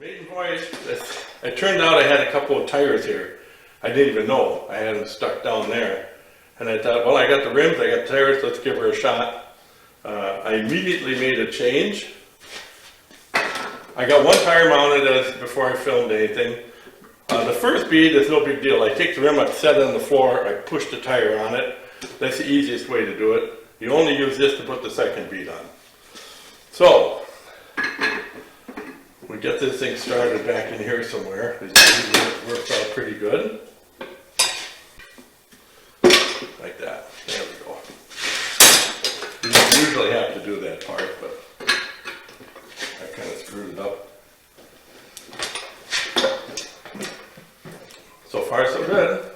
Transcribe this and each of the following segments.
Maiden voyage, it turned out I had a couple of tires here. I didn't even know. I had them stuck down there. And I thought, well, I got the rims, I got the tires, let's give her a shot. I immediately made a change. I got one tire mounted before I filmed anything. The first bead is no big deal. I take the rim, I set it on the floor, I push the tire on it. That's the easiest way to do it. You only use this to put the second bead on. So, we get this thing started back in here somewhere. It works out pretty good. Like that. There we go. You don't usually have to do that part, but I kind of screwed it up. So far, so good.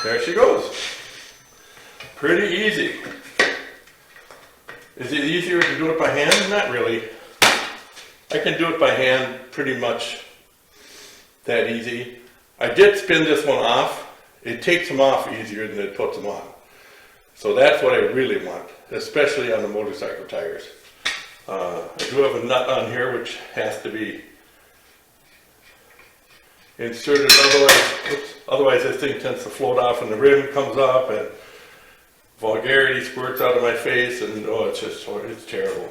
There she goes. Pretty easy. Is it easier to do it by hand? Not really. I can do it by hand pretty much that easy. I did spin this one off. It takes them off easier than it puts them on. So that's what I really want, especially on the motorcycle tires. I do have a nut on here which has to be inserted, otherwise this thing tends to float off and the rim comes up and vulgarity squirts out of my face, and oh, it's terrible.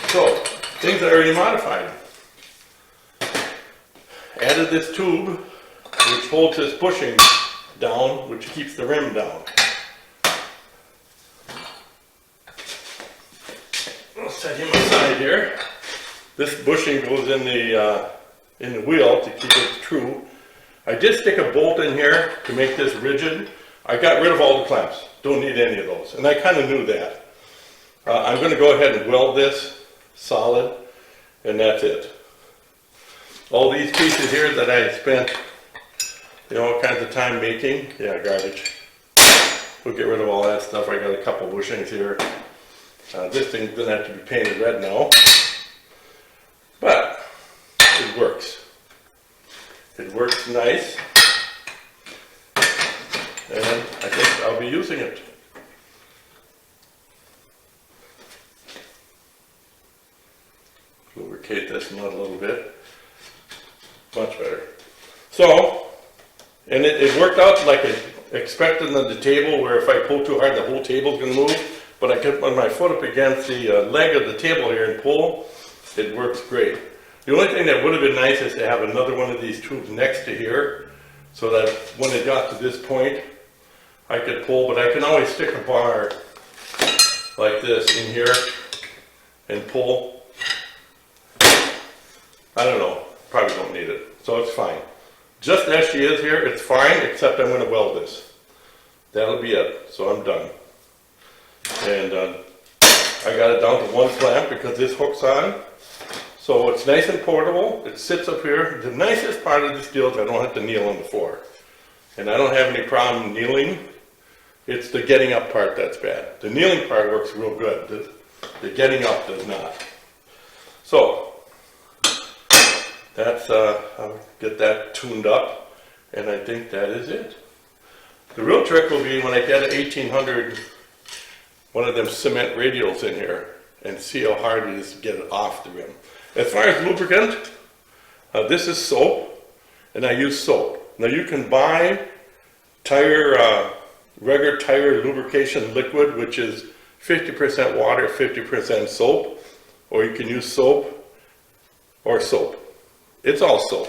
So, things I already modified. Added this tube which holds this bushing down, which keeps the rim down. I'll set him aside here. This bushing goes in the wheel to keep it true. I did stick a bolt in here to make this rigid. I got rid of all the clamps. Don't need any of those. And I kind of knew that. I'm going to go ahead and weld this solid, and that's it. All these pieces here that I spent, all kinds of time making, garbage. We'll get rid of all that stuff. I got a couple bushings here. This thing's going to have to be painted red now. But it works. It works nice. And I think I'll be using it. Lubricate this nut a little bit. Much better. So, and it worked out like I expected on the table, where if I pull too hard the whole table's going to move. But I can put my foot up against the leg of the table here and pull. It works great. The only thing that would have been nice is to have another one of these tubes next to here, so that when it got to this point, I could pull, but I can always stick a bar like this in here and pull. I don't know, probably don't need it, so it's fine. Just as she is here, it's fine, except I'm going to weld this. That'll be it, so I'm done. And I got it down to one clamp because this hooks on. So it's nice and portable. It sits up here. The nicest part of this deal is I don't have to kneel on the floor. And I don't have any problem kneeling. It's the getting up part that's bad. The kneeling part works real good. The getting up does not. So that's I'll get that tuned up, and I think that is it. The real trick will be when I get an 1800, one of them cement radials in here, and see how hard it is to get it off the rim. As far as lubricant, this is soap, and I use soap. Now you can buy regular tire lubrication liquid, which is 50% water, 50% soap, or you can use soap or soap. It's all soap.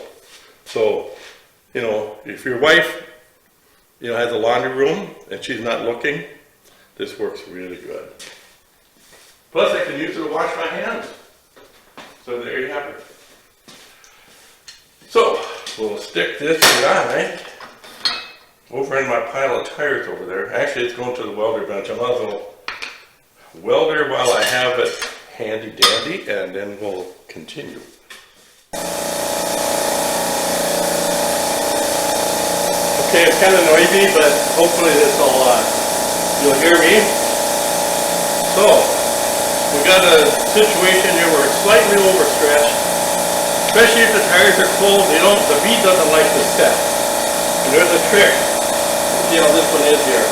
So, if your wife, has a laundry room and she's not looking, this works really good. Plus, I can use it to wash my hands. So there you have it. So, we'll stick this guy over in my pile of tires over there. Actually, it's going to the welder bench. I might as well weld her while I have it handy dandy, and then we'll continue. Okay, it's kind of noisy, but hopefully this will, you'll hear me. So, we got a situation here where it's slightly overstretched, especially if the tires are cold. The bead doesn't like to set. And there's a trick. See how this one is here.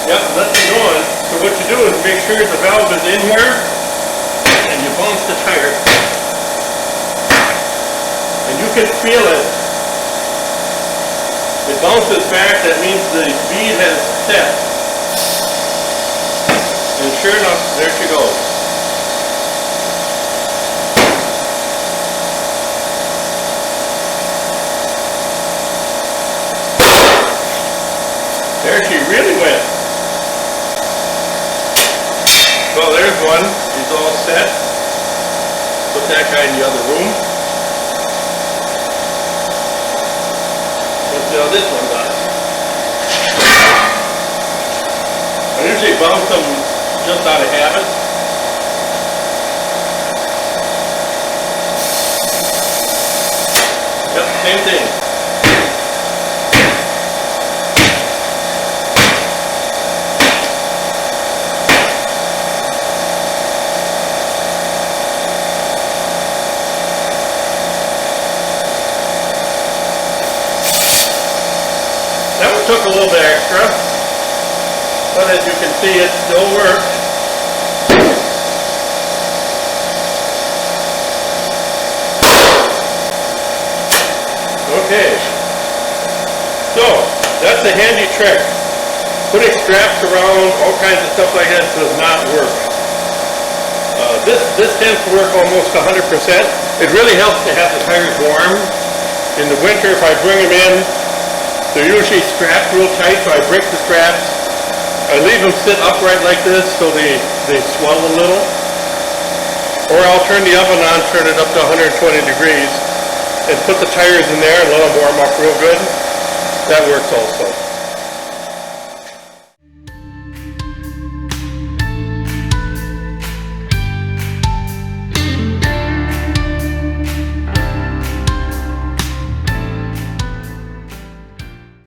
Yep, nothing going. So what you do is make sure the valve is in here, and you bounce the tire. And you can feel it. It bounces back, that means the bead has set. And sure enough, there she goes. There she really went. Well, there's one. He's all set. Put that guy in the other room. Let's see how this one does. I usually bounce them just out of habit. Yep, same thing. That one took a little bit extra, but as you can see, it still works. Okay, so that's a handy trick. Putting straps around, all kinds of stuff like that does not work. This tends to work almost 100%. It really helps to have the tires warm. In the winter, if I bring them in, they're usually strapped real tight, so I break the straps. I leave them sit upright like this so they swell a little. Or I'll turn the oven on, turn it up to 120 degrees, and put the tires in there and let them warm up real good. That works also.